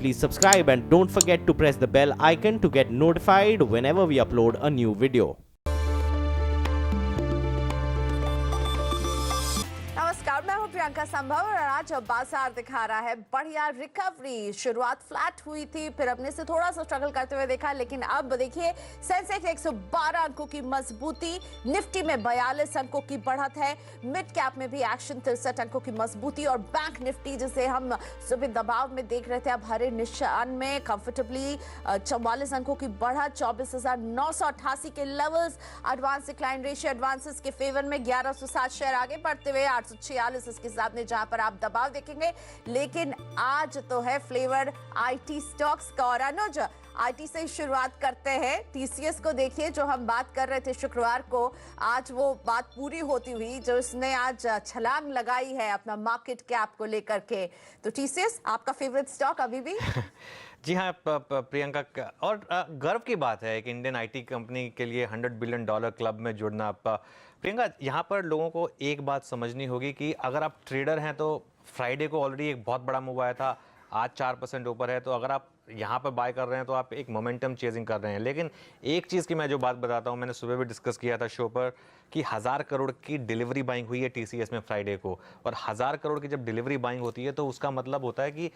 Please subscribe and don't forget to press the bell icon to get notified whenever we upload a new video. नमस्कार, मैं हूं प्रियंका संभव और आज बाजार दिखा रहा है बढ़िया रिकवरी। शुरुआत फ्लैट हुई थी, फिर अपने से थोड़ा सा स्ट्रगल करते हुए देखा, लेकिन अब देखिए सेंसेक्स 112 अंकों की मजबूती, निफ्टी में 42 अंकों की बढ़त है, मिड कैप में भी एक्शन 63 अंकों की मजबूती और बैंक निफ्टी जिसे हम सुबह दबाव में देख रहे थे अब हरे निशान में कंफर्टेबली 44 अंकों की बढ़त, 24,988 के levels. Advance decline ratio advances के फेवर में 1107 शेयर आगे बढ़ते हुए 846 इसके सामने, जहां पर आप दबाव देखेंगे। लेकिन आज तो है फ्लेवर आईटी स्टॉक्स का और अनुज आईटी से ही शुरुआत करते हैं। टीसीएस को देखिए, जो हम बात कर रहे थे शुक्रवार को, आज वो बात पूरी होती हुई जो इसने आज छलांग लगाई है अपना मार्केट कैप को लेकर के। तो टीसीएस आपका फेवरेट स्टॉक अभी भी? जी हाँ प्रियंका, और गर्व की बात है एक इंडियन आईटी कंपनी के लिए $100 बिलियन क्लब में जुड़ना। प्रियंका, यहाँ पर लोगों को एक बात समझनी होगी कि अगर आप ट्रेडर हैं तो फ्राइडे को ऑलरेडी एक बहुत बड़ा मूव आया था, आज 4% ऊपर है, तो अगर आप यहाँ पर बाय कर रहे हैं तो आप एक मोमेंटम चेजिंग कर रहे हैं। लेकिन एक चीज़ की मैं जो बात बताता हूँ, मैंने सुबह भी डिस्कस किया था शो पर कि 1000 करोड़ की डिलीवरी बाइंग हुई है टीसीएस में फ्राइडे को, और 1000 करोड़ की जब डिलीवरी बाइंग होती है तो उसका मतलब होता है कि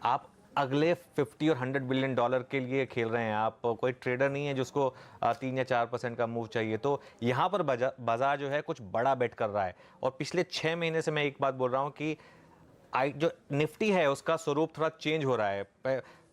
आप अगले 50 और $100 बिलियन के लिए खेल रहे हैं। आप कोई ट्रेडर नहीं है जिसको 3 या 4% का मूव चाहिए। तो यहाँ पर बाजार जो है कुछ बड़ा बेट कर रहा है, और पिछले 6 महीने से मैं एक बात बोल रहा हूँ कि जो निफ्टी है उसका स्वरूप थोड़ा चेंज हो रहा है।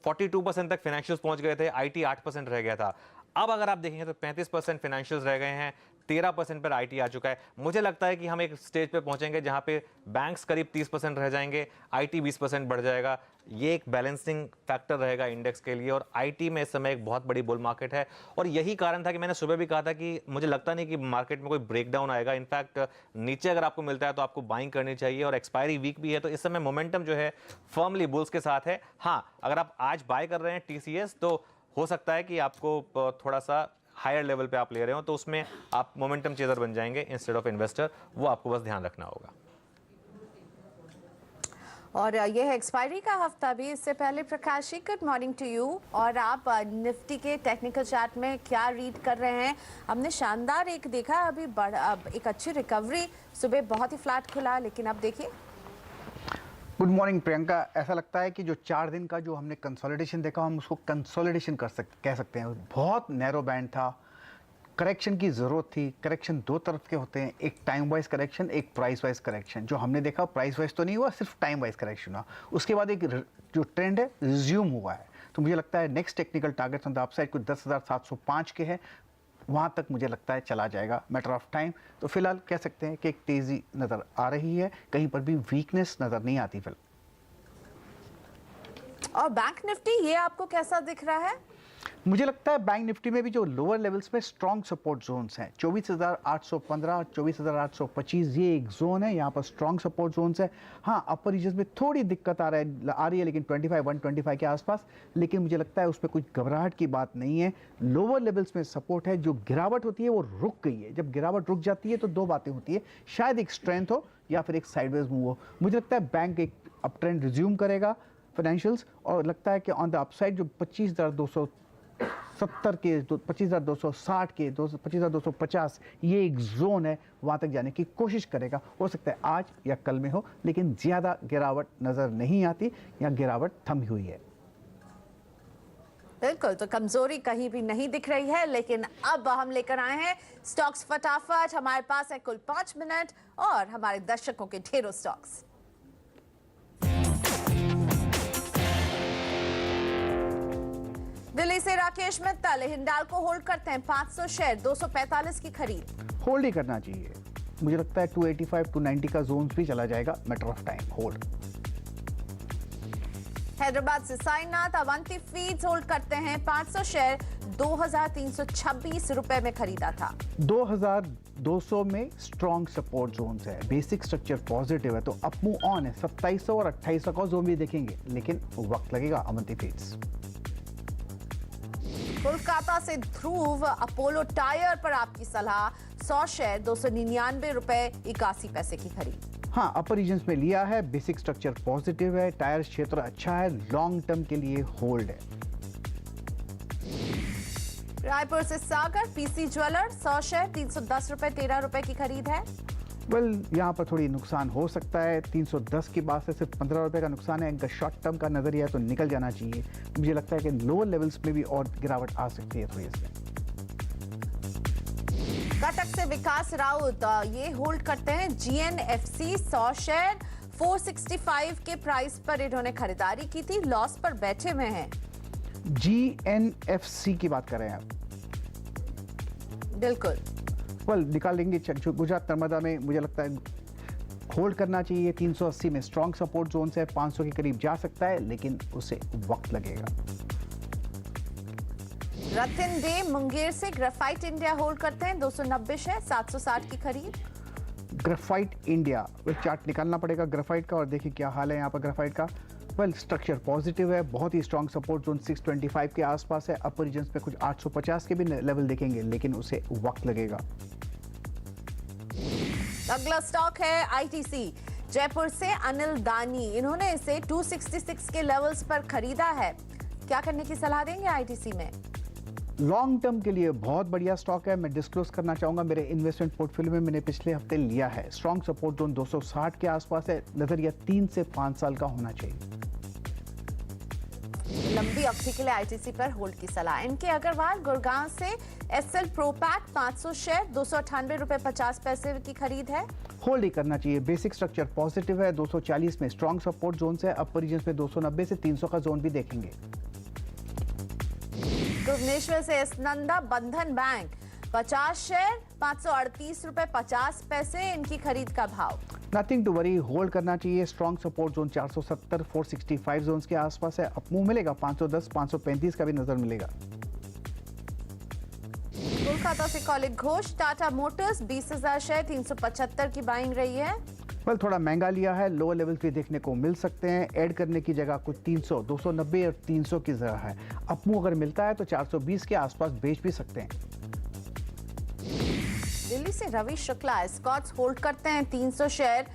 42% तक फाइनेंशियल्स पहुंच गए थे, आईटी 8% रह गया था। अब अगर आप देखेंगे तो 35% फाइनेंशियल्स रह गए हैं, 13% पर आईटी आ चुका है। मुझे लगता है कि हम एक स्टेज पे पहुंचेंगे जहां पे बैंक्स करीब 30% रह जाएंगे, आईटी 20% बढ़ जाएगा। ये एक बैलेंसिंग फैक्टर रहेगा इंडेक्स के लिए, और आईटी में इस समय एक बहुत बड़ी बुल मार्केट है। और यही कारण था कि मैंने सुबह भी कहा था कि मुझे लगता नहीं कि मार्केट में कोई ब्रेकडाउन आएगा। इनफैक्ट नीचे अगर आपको मिलता है तो आपको बाइंग करनी चाहिए, और एक्सपायरी वीक भी है, तो इस समय मोमेंटम जो है फर्मली बुल्स के साथ है। हाँ, अगर आप आज बाय कर रहे हैं टीसीएस तो हो सकता है कि आपको थोड़ा सा हायर लेवल पे आप ले रहे हो, तो उसमें आप मोमेंटम चेजर बन जाएंगे इंस्टेड ऑफ इन्वेस्टर। वो आपको बस ध्यान रखना होगा। और ये है एक्सपायरी का हफ्ता भी। इससे पहले प्रकाशी, गुड मॉर्निंग टू यू। और आप निफ्टी के टेक्निकल चार्ट में क्या रीड कर रहे हैं? हमने शानदार एक देखा अभी, अब एक अच्छी रिकवरी, सुबह बहुत ही फ्लैट खुला, लेकिन अब देखिए। गुड मॉर्निंग प्रियंका, ऐसा लगता है कि जो 4 दिन का जो हमने कंसोलिडेशन देखा, हम उसको कंसोलिडेशन कह सकते हैं। बहुत नैरो बैंड था, करेक्शन की ज़रूरत थी। करेक्शन 2 तरफ के होते हैं, एक टाइम वाइज करेक्शन, एक प्राइस वाइज करेक्शन। जो हमने देखा प्राइस वाइज तो नहीं हुआ, सिर्फ टाइम वाइज करेक्शन हुआ। उसके बाद एक जो ट्रेंड है रिज्यूम हुआ है। तो मुझे लगता है next technical targets on the upside कुछ 10,705 के हैं, वहाँ तक मुझे लगता है चला जाएगा, मैटर ऑफ टाइम। तो फिलहाल कह सकते हैं कि एक तेज़ी नज़र आ रही है, कहीं पर भी वीकनेस नज़र नहीं आती फिलहाल। और बैंक निफ्टी ये आपको कैसा दिख रहा है? मुझे लगता है बैंक निफ्टी में भी जो लोअर लेवल्स में स्ट्रॉन्ग सपोर्ट जोन्स हैं, 24,815, 24,825, ये एक जोन है, यहाँ पर स्ट्रॉन्ग सपोर्ट जोन्स है। हाँ, अपर रीजन में थोड़ी दिक्कत आ रही है, लेकिन 125 के आसपास। लेकिन मुझे लगता है उसमें कुछ घबराहट की बात नहीं है। लोअर लेवल्स में सपोर्ट है, जो गिरावट होती है वो रुक गई है। जब गिरावट रुक जाती है तो 2 बातें होती है, शायद एक स्ट्रेंथ हो या फिर एक साइडवेज मूव हो। मुझे लगता है बैंक एक अप ट्रेंड रिज्यूम करेगा फाइनेंशियल्स, और लगता है कि ऑन द अपसाइड जो 25,270 के, 25,260 के, 25,250, ये एक जोन है, वहाँ तक जाने की कोशिश करेगा। हो सकता है आज या कल में हो, लेकिन ज़्यादा गिरावट नज़र नहीं आती, या गिरावट थमी हुई है। बिल्कुल, तो कमजोरी कहीं भी नहीं दिख रही है। लेकिन अब हम लेकर आए हैं स्टॉक्स फटाफट। हमारे पास है कुल 5 मिनट और हमारे दर्शकों के ढेरों स्टॉक्स। दिल्ली से राकेश मित्तल, हिंडाल्को होल्ड करते हैं 500 शेयर, 245 की खरीद। होल्ड ही करना चाहिए, मुझे लगता है 285, 290 का जोन भी चला जाएगा, matter of time, hold. Hyderabad से साईनाथ, अवंती फीड्स होल्ड करते हैं 500 शेयर, 2,326 रुपए में खरीदा था। 2,200 में स्ट्रॉन्ग सपोर्ट जोन्स है, बेसिक स्ट्रक्चर पॉजिटिव है, तो अप मूव ऑन है। 2700 और 2800 का जोन भी देखेंगे, लेकिन वक्त लगेगा। अवंती फीड्स। कोलकाता से ध्रुव, अपोलो टायर पर आपकी सलाह, 100 शेयर, 299 रुपए 81 पैसे की खरीद। हाँ, अपर रीजन्स में लिया है, बेसिक स्ट्रक्चर पॉजिटिव है, टायर क्षेत्र अच्छा है, लॉन्ग टर्म के लिए होल्ड है। रायपुर से सागर, पीसी ज्वेलर 100 शेयर 310 रुपए 13 रुपए की खरीद है। यहाँ पर थोड़ी नुकसान हो सकता है, 310 की बात से सिर्फ 15 रुपए का नुकसान है। इनका शॉर्ट टर्म का नजरिया है तो निकल जाना चाहिए। मुझे लगता है कि लोअर लेवल्स में भी और गिरावट आ सकती है थोड़ी सी। कटक से विकास राउत ये होल्ड करते हैं GNFC 100 शेयर 465 के प्राइस पर इन्होंने खरीदारी की थी, लॉस पर बैठे हुए हैं। GNFC की बात कर रहे हैं आप? बिल्कुल। निकालेंगे गुजरात नर्मदा में, मुझे लगता है होल्ड करना चाहिए। 380 में स्ट्रॉन्ग सपोर्ट जोन से 500 के करीब जा सकता है, लेकिन उसे वक्त लगेगा। रतन दे मुंगेर से ग्रेफाइट इंडिया होल्ड करते हैं 290 शेयर 760 की खरीद। ग्रेफाइट इंडिया चार्ट निकालना पड़ेगा ग्रेफाइट का, और देखिए क्या हाल है यहाँ पर ग्रेफाइट का। स्ट्रक्चर पॉजिटिव है, बहुत ही स्ट्रॉन्ग सपोर्ट जोन 625 के आसपास है। अपर रीजन्स पे कुछ 850 के भी लेवल देखेंगे, लेकिन उसे वक्त लगेगा। अगला स्टॉक है ITC जयपुर से अनिल दानी, इन्होंने इसे 266 के लेवल्स पर खरीदा है। क्या करने की सलाह देंगे ITC में? लॉन्ग टर्म के लिए बहुत बढ़िया स्टॉक है। मैं डिस्क्लोज करना चाहूंगा, मेरे इन्वेस्टमेंट पोर्टफोलियो में मैंने पिछले हफ्ते लिया है। स्ट्रॉन्ग सपोर्ट जोन 260 के आसपास है, नजरिया 3 से 5 साल का होना चाहिए। लंबी अवधि के लिए ITC पर होल्ड की सलाह। इनके अग्रवाल गुड़गांव से SL प्रोपैक 500 शेयर 298 रुपए 50 पैसे की खरीद है। होल्ड ही करना चाहिए, बेसिक स्ट्रक्चर पॉजिटिव है। 240 में स्ट्रॉन्ग सपोर्ट जोन से, अपर रीजन्स में 290 से 300 का जोन भी देखेंगे। भुवनेश्वर से एस नंदा बंधन बैंक 50 शेयर 538 रुपए 50 पैसे इनकी खरीद का भाव। नथिंग टू वरी, होल्ड करना चाहिए। स्ट्रॉन्ग सपोर्ट जोन 470 465 जोन के आसपास है। अपमूव मिलेगा 510 535 का भी नजर मिलेगा। कोलकाता से colic Ghosh Tata Motors 20,000 share 375 की बाइंग रही है। थोड़ा महंगा लिया है, लोअर लेवल भी देखने को मिल सकते हैं। ऐड करने की जगह कुछ 300 290 और 300 की जगह है। अपमूव अगर मिलता है तो 420 के आसपास बेच भी सकते हैं। दिल्ली से रवि शुक्ला स्कॉट्स होल्ड करते हैं 300 शेयर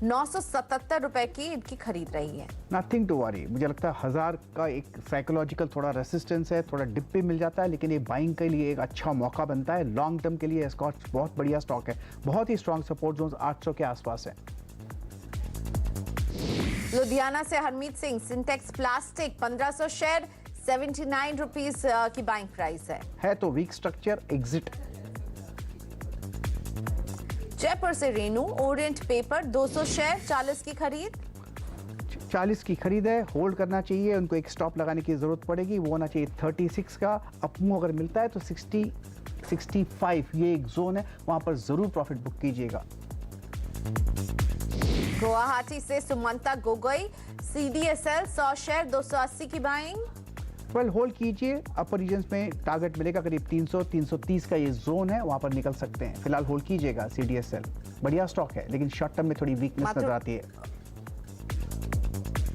977 रुपए की इनकी खरीद रही है। नथिंग टू वरी, मुझे लगता है 1000 का एक साइकोलॉजिकल थोड़ा रेसिस्टेंस है, थोड़ा डिप भी मिल जाता है, लेकिन ये बाइंग के लिए एक अच्छा मौका बनता है। लॉन्ग टर्म के लिए स्कॉट्स बहुत बढ़िया स्टॉक है। बहुत ही स्ट्रॉन्ग सपोर्ट जोन 800 के आसपास है। लुधियाना से Harmeet Singh Sintex plastic 1500 share 79 rupees की बाइंग प्राइस है तो वीक स्ट्रक्चर, एग्जिट। जयपुर से रेनू ओरिएंट पेपर 200 शेयर 40 की खरीद। 40 की खरीद है, होल्ड करना चाहिए। उनको एक स्टॉप लगाने की जरूरत पड़ेगी, वो होना चाहिए 36 का। अपमूव अगर मिलता है तो 60 65 ये एक जोन है, वहां पर जरूर प्रॉफिट बुक कीजिएगा। गुवाहाटी से सुमंता गोगोई CDSL 100 शेयर 280 की बाइंग। होल्ड कीजिए। अपर रीजन्स में टारगेट मिलेगा करीब 300 330 का ये जोन है, वहां पर निकल सकते हैं। फिलहाल होल्ड कीजिएगा। CDSL बढ़िया स्टॉक है, लेकिन शॉर्ट टर्म में थोड़ी वीकनेस नजर आती है।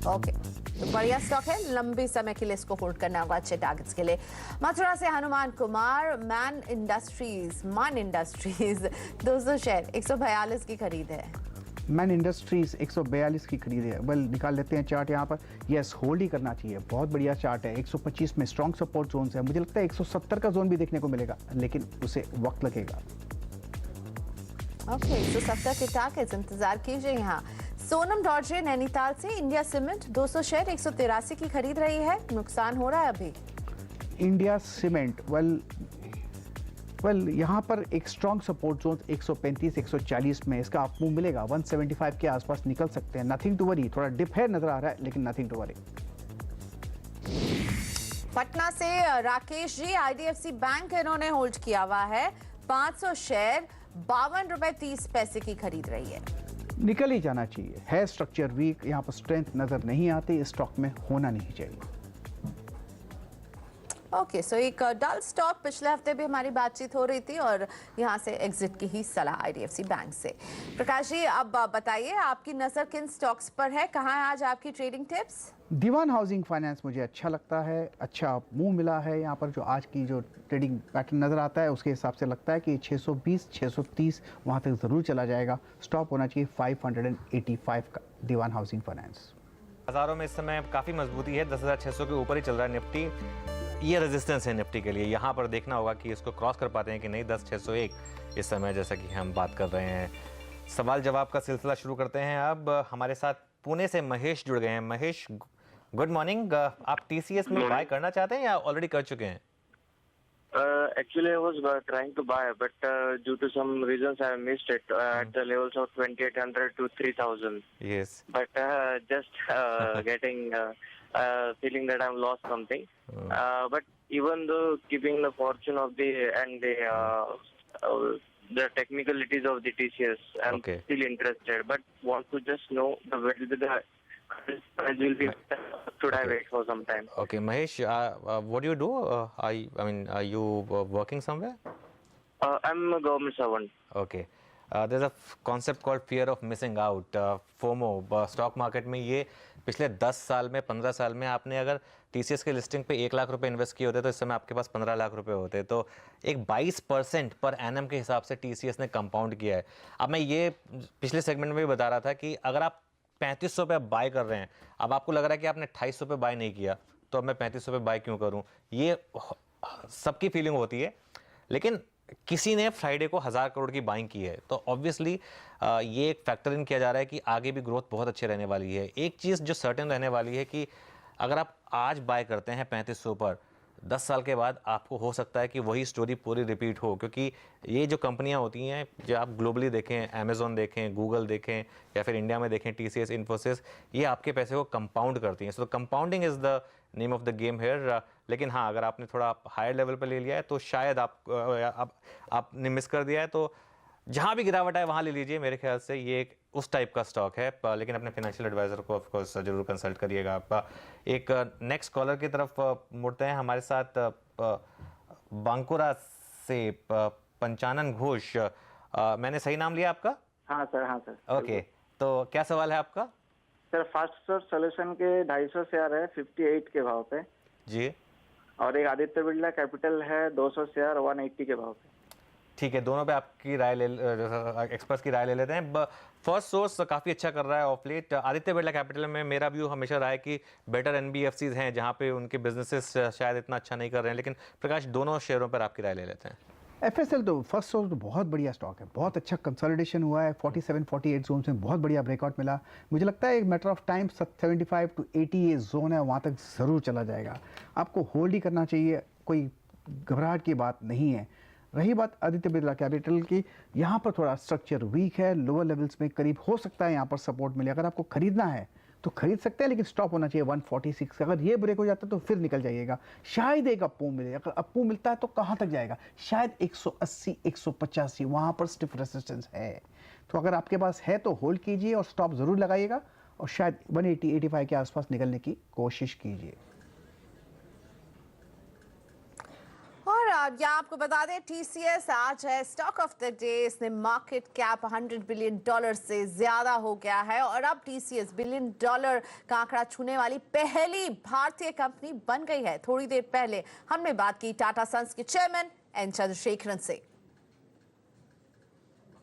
ओके, तो बढ़िया स्टॉक है, लंबे समय के लिए इसको होल्ड करना होगा अच्छे टारगेट्स के लिए। मथुरा से हनुमान कुमार मान इंडस्ट्रीज 200 शेयर 142 की खरीद है। मैन इंडस्ट्रीज 142 की खरीद है। निकाल लेते हैं चार्ट यहाँ पर। यस, होल्ड ही करना चाहिए, बहुत बढ़िया चार्ट है। 125 में स्ट्रॉन्ग सपोर्ट जोन है। मुझे लगता है 170 का जोन भी देखने को मिलेगा, लेकिन उसे वक्त लगेगा। ओके, 170 के टारगेट्स इंतजार कीजिए यहाँ। सोनम डॉर्जे नैनीताल से इंडिया सीमेंट 200 शेयर 183 की खरीद रही है। नुकसान हो रहा है अभी। इंडिया सीमेंट यहाँ पर एक स्ट्रॉन्ग सपोर्ट जोन 135 140 में, इसका अपमूव मिलेगा 175 के आसपास निकल सकते हैं। नथिंग टू वरी, थोड़ा डिप है नजर आ रहा है, लेकिन नथिंग टू वरी। पटना से राकेश जी IDFC बैंक इन्होंने होल्ड किया हुआ है 500 शेयर 52 रुपए 30 पैसे की खरीद रही है। निकल ही जाना चाहिए, है स्ट्रक्चर वीक, यहाँ पर स्ट्रेंथ नजर नहीं आती, इस स्टॉक में होना नहीं चाहिए। ओके, सो एक डल स्टॉक, पिछले हफ्ते भी हमारी बातचीत हो रही थी और यहाँ से एग्जिट की ही सलाह IDFC बैंक से। प्रकाश जी, अब बताइए आपकी नजर किन स्टॉक्स पर है, कहाँ है आज आपकी ट्रेडिंग टिप्स? दीवान हाउसिंग फाइनेंस मुझे अच्छा लगता है, अच्छा मूव मिला है यहाँ पर। जो आज की जो ट्रेडिंग पैटर्न नज़र आता है उसके हिसाब से लगता है कि 620 630 वहाँ तक ज़रूर चला जाएगा। स्टॉप होना चाहिए 585 का दीवान हाउसिंग फाइनेंस। बाजारों में इस समय काफ़ी मजबूती है, 10,600 के ऊपर ही चल रहा है निफ्टी। ये रेजिस्टेंस है निफ्टी के लिए, यहाँ पर देखना होगा कि इसको क्रॉस कर पाते हैं कि नहीं। 10,601 इस समय जैसा कि हम बात कर रहे हैं। सवाल जवाब का सिलसिला शुरू करते हैं। अब हमारे साथ पुणे से महेश जुड़ गए हैं। Mahesh, good morning. आप टीसीएस में बाय करना चाहते हैं या ऑलरेडी कर चुके हैं? Actually, I was trying to buy, but due to some reasons, I missed it at the levels of 2,800 to 3,000. Yes. But just getting feeling that I've lost something. But even though keeping the fortune of the technicalities of the TCS, I'm Okay. still interested. But want to just know the price will be. Should I wait for some time? Okay, Mahesh, what do you do? Are you working somewhere? I'm a government servant. Okay. There's a concept called fear of missing out, FOMO. Stock market में ये पिछले 10 साल में 15 साल में आपने अगर TCS के लिस्टिंग पे 1 लाख रुपए इन्वेस्ट किए होते तो इस समय आपके पास 15 लाख रुपए होते। तो एक 22% पर एनएम के हिसाब से टीसीएस ने कंपाउंड किया है। अब मैं ये पिछले सेगमेंट में भी बता रहा था कि अगर आप 3500 पे बाय कर रहे हैं, अब आपको लग रहा है कि आपने 2800 पे बाय नहीं किया, तो अब मैं 3500 पे बाय क्यों करूं? ये सबकी फीलिंग होती है। लेकिन किसी ने फ्राइडे को 1000 करोड़ की बाइंग की है, तो ऑब्वियसली ये एक फैक्टर इन किया जा रहा है कि आगे भी ग्रोथ बहुत अच्छी रहने वाली है। एक चीज़ जो सर्टेन रहने वाली है कि अगर आप आज बाय करते हैं 3500 पर, 10 साल के बाद आपको हो सकता है कि वही स्टोरी पूरी रिपीट हो, क्योंकि ये जो कंपनियां होती हैं, जो आप ग्लोबली देखें, अमेजोन देखें, गूगल देखें या फिर इंडिया में देखें टीसीएस, इन्फोसिस, ये आपके पैसे को कंपाउंड करती हैं। So compounding is the name of the game here. लेकिन हाँ, अगर आपने थोड़ा हायर लेवल पर ले लिया है तो शायद आपने मिस कर दिया है, तो जहाँ भी गिरावट है वहाँ ले लीजिए। मेरे ख्याल से ये एक उस टाइप का स्टॉक है, लेकिन अपने फाइनेंशियल एडवाइजर को ऑफ कोर्स जरूर कंसल्ट करिएगा आप। एक नेक्स्ट कॉलर की तरफ मुड़ते हैं। हमारे साथ बांकुरा से पंचानन घोष, मैंने सही नाम लिया आपका? हाँ सर। ओके, तो क्या सवाल है आपका? सर फास्ट सोर्स सॉल्यूशन के 250 शेयर है 58 के भाव पे जी, और एक आदित्य बिरला कैपिटल है 200 शेयर 180 के भाव पे। ठीक है, दोनों पे आपकी राय एक्सपर्ट्स की राय ले लेते हैं। फर्स्ट सोर्स काफ़ी अच्छा कर रहा है of late. Aditya Birla capital में मेरा व्यू हमेशा रहा है कि बेटर एनबीएफसीज हैं जहाँ पे उनके बिजनेसेस शायद इतना अच्छा नहीं कर रहे हैं। लेकिन प्रकाश, दोनों शेयरों पर आपकी राय ले लेते हैं। एफएसएल तो फर्स्ट सोर्स तो बहुत बढ़िया स्टॉक है, बहुत अच्छा कंसोलिडेशन हुआ है। 47-48 जोन में बहुत बढ़िया ब्रेकआउट मिला। मुझे लगता है एक मैटर ऑफ टाइम 75 to 80 ये जोन है, वहाँ तक ज़रूर चला जाएगा। आपको होल्ड ही करना चाहिए, कोई घबराहट की बात नहीं है। रही बात आदित्य बिरला कैपिटल की, यहाँ पर थोड़ा स्ट्रक्चर वीक है, लोअर लेवल्स में करीब हो सकता है यहाँ पर सपोर्ट मिले। अगर आपको खरीदना है तो खरीद सकते हैं, लेकिन स्टॉप होना चाहिए 146। अगर ये ब्रेक हो जाता है तो फिर निकल जाइएगा। शायद एक अप्पू मिले, अगर अप्पू मिलता है तो कहाँ तक जाएगा? शायद 180 185 वहाँ पर स्टिफ रेसिस्टेंस है। तो अगर आपके पास है तो होल्ड कीजिए और स्टॉप ज़रूर लगाइएगा, और शायद 180-85 के आसपास निकलने की कोशिश कीजिए। और यहाँ आपको बता दें, टीसीएस आज है स्टॉक ऑफ द डे। इसने मार्केट कैप $100 बिलियन से ज्यादा हो गया है और अब टीसीएस $1 बिलियन का आंकड़ा छूने वाली पहली भारतीय कंपनी बन गई है। थोड़ी देर पहले हमने बात की टाटा सन्स के चेयरमैन एन चंद्रशेखरन से।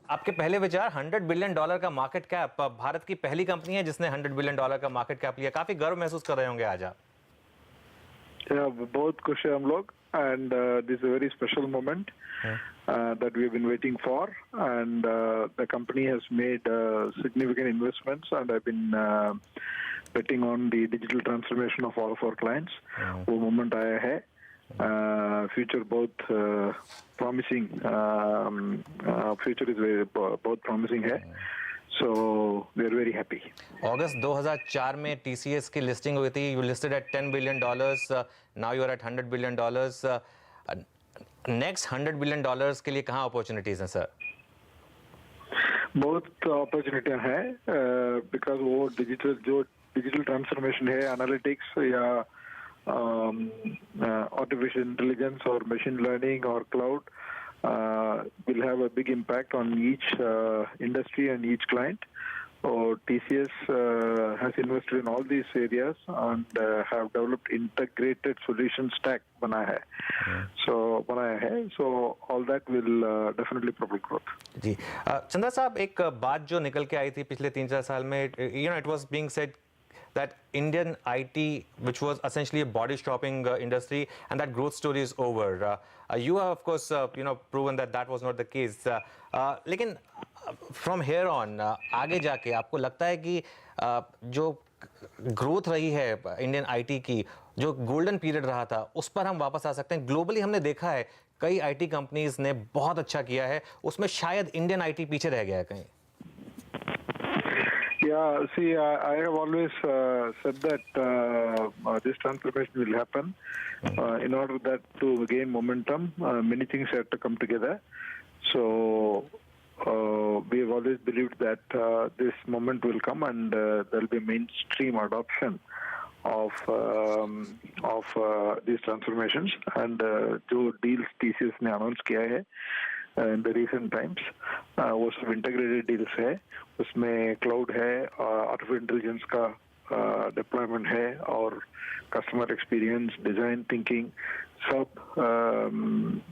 आपके पहले विचार, $100 बिलियन का मार्केट कैप, भारत की पहली कंपनी है जिसने $100 बिलियन का मार्केट कैप लिया। काफी गर्व महसूस कर रहे होंगे आज आप। बहुत खुश है हम लोग, and this is a very special moment that we have been waiting for, and the company has made significant investments, and I've been betting on the digital transformation of all of our clients. वो moment आया है, future बहुत promising, future is बहुत promising है, so we are very happy. अगस्त 2004 में TCS की listing हुई थी। You listed at $10 billion, now you are at $100 billion. Next $100 billion के लिए कहाँ अपॉर्चुनिटीज हैं सर? बहुत अपॉर्चुनिटियां हैं, बिकॉज वो डिजिटल ट्रांसफॉर्मेशन है, एनालिटिक्स या आर्टिफिशियल इंटेलिजेंस और मशीन लर्निंग और cloud will have a big impact on each industry and each client. So TCS has invested in all these areas and have developed integrated solution stack बनाया है. So all that will definitely propel growth. जी चंद्रा साहब, एक बात जो निकल के आई थी पिछले 3-4 साल में, it was being said that Indian IT, which was essentially a body shopping industry, and that growth story is over. You have, of course, proven that that was not the case. लेकिन from here on, आगे जाके आपको लगता है कि जो growth रही है इंडियन आईटी की, जो गोल्डन पीरियड रहा था, उस पर हम वापस आ सकते हैं? ग्लोबली हमने देखा है कई आईटी कंपनीज ने बहुत अच्छा किया है, उसमें शायद इंडियन आईटी पीछे रह गया है कहीं. Yeah, see, I have always said that this transformation will happen. In order that to gain momentum, many things have to come together. So we have always believed that this moment will come and there will be mainstream adoption of these transformations. And जो deals TCS ने announce किया है in the recent times, वो सब integrated deals है, उसमें cloud है, artificial intelligence का deployment है, और customer experience, design thinking, सब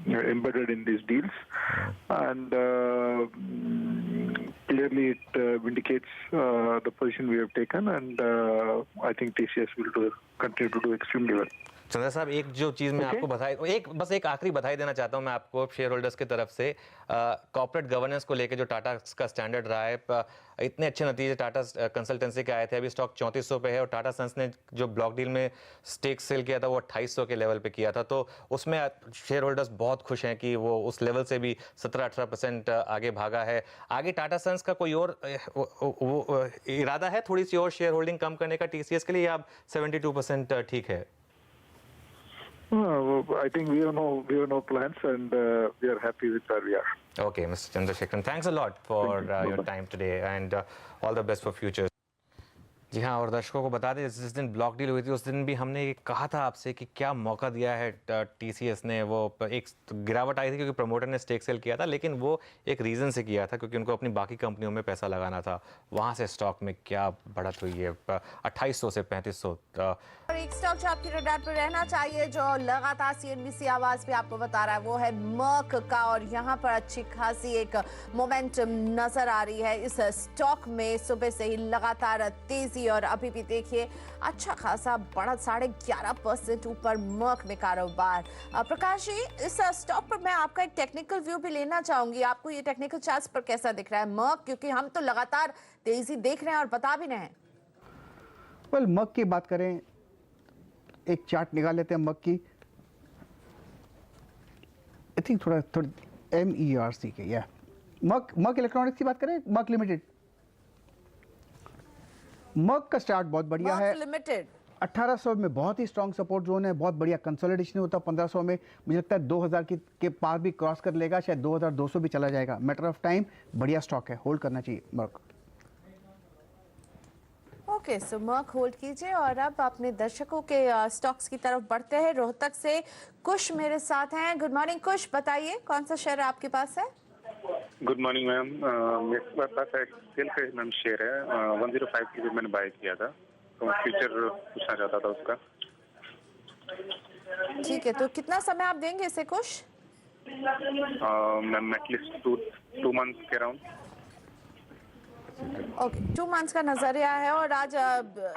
embedded in these deals, and clearly it vindicates the position we have taken, and I think TCS will continue to do extremely well. Chandra साहब, एक जो चीज़ मैं आपको बस एक आखिरी बधाई देना चाहता हूं मैं आपको शेयर होल्डर्स की तरफ से, कॉर्पोरेट गवर्नेंस को लेके जो टाटा का स्टैंडर्ड रहा है, इतने अच्छे नतीजे टाटा कंसल्टेंसी के आए थे. अभी स्टॉक 3400 पे है और टाटा सन्स ने जो ब्लॉक डील में स्टेक सेल किया था वो 2800 के लेवल पे किया था. तो उसमें शेयर होल्डर्स बहुत खुश हैं कि वो उस लेवल से भी 17-18% आगे भागा है. आगे टाटा सन्स का कोई और इरादा है थोड़ी सी और शेयर होल्डिंग कम करने का टीसीएस के लिए, या 72% ठीक है? I think we have no plans, and we are happy with where we are. Okay, Mr. Chandrasekaran, thanks a lot for your time today, and all the best for future. जी हाँ, और दर्शकों को बता दें, जिस दिन ब्लॉक डील हुई थी उस दिन भी हमने कहा था आपसे कि क्या मौका दिया है टीसीएस ने. वो एक गिरावट आई थी क्योंकि प्रमोटर ने स्टेक सेल किया था, लेकिन वो एक रीज़न से किया था क्योंकि उनको अपनी बाकी कंपनियों में पैसा लगाना था. वहाँ से स्टॉक में क्या बढ़त हुई है, 2800 से 3500. और एक स्टॉक जो आपकी रडार पर रहना चाहिए, जो लगातार सीएनबीसी आवाज पे आपको बता रहा है, वो है मर्क का. और यहाँ पर अच्छी खासी एक मोमेंटम नजर आ रही है इस स्टॉक में. सुबह से ही लगातार तेजी, और अभी भी देखिए अच्छा खासा बढ़त, 11.5% ऊपर मर्क में कारोबार. प्रकाश जी, इस स्टॉक पर मैं आपका एक टेक्निकल व्यू भी लेना चाहूंगी. आपको ये टेक्निकल चार्ट्स पर कैसा दिख रहा है मर्क, क्योंकि हम तो लगातार तेजी देख रहे हैं और बता भी रहे हैं. वेल, मर्क की बात करें, एक चार्ट निकाल लेते हैं मर्क की. आई थिंक थोड़ा MERC के, या मर्क इलेक्ट्रॉनिक्स की बात करें, मर्क लिमिटेड. मर्क का स्टार्ट बहुत बढ़िया है. लिमिटेड 1800 में बहुत ही स्ट्रॉन्ग सपोर्ट जोन है, बहुत बढ़िया कंसोलिडेशन होता है. 1500 में मुझे लगता है 2000 के पार भी क्रॉस कर लेगा, शायद 2200 भी चला जाएगा. Matter of time. बढ़िया स्टॉक है, होल्ड करना चाहिए मर्क. ओके, सो मर्क होल्ड कीजिए. और अब अपने दर्शकों के स्टॉक्स की तरफ बढ़ते हैं. रोहतक से कुश मेरे साथ हैं. गुड मॉर्निंग कुश, बताइए कौन सा शेयर आपके पास है? गुड मॉर्निंग मैम, मेरे पास एक सेल का मैम शेयर है 105 की, मैंने बाय किया था, तो फ्यूचर पूछना चाहता था उसका. ठीक है, तो कितना समय आप देंगे इसे कुश? मैम एटलीस्ट 2 मंथ्स के अराउंड. ओके, 2 मंथ्स का नजरिया है. और आज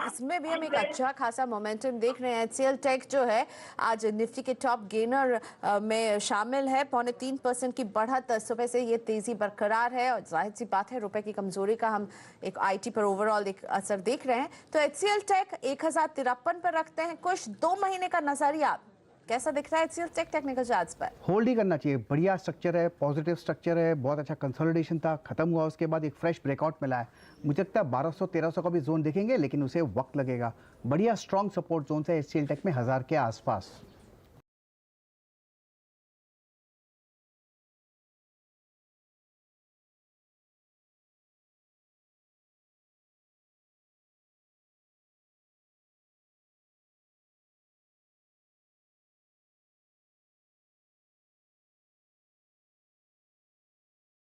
इसमें भी हम एक अच्छा खासा मोमेंटम देख रहे हैं. HCL टेक जो है आज निफ्टी के टॉप गेनर में शामिल है. 3.25% की बढ़त. सुबह से ये तेजी बरकरार है, और जाहिर सी बात है रुपए की कमजोरी का हम एक आईटी पर ओवरऑल एक असर देख रहे हैं. तो HCL टेक 1053 पर रखते हैं. कुछ 2 महीने का नजरिया कैसा दिख रहा है HCL टेक टेक्निकल चार्ट्स पर? होल्ड ही करना चाहिए. बढ़िया स्ट्रक्चर है, पॉजिटिव स्ट्रक्चर है, बहुत अच्छा कंसोलिडेशन था, खत्म हुआ, उसके बाद एक फ्रेश ब्रेकआउट मिला है. मुझे लगता है 1200-1300 का भी जोन देखेंगे, लेकिन उसे वक्त लगेगा. बढ़िया स्ट्रॉन्ग सपोर्ट जोन है HCL टेक में 1000 के आसपास.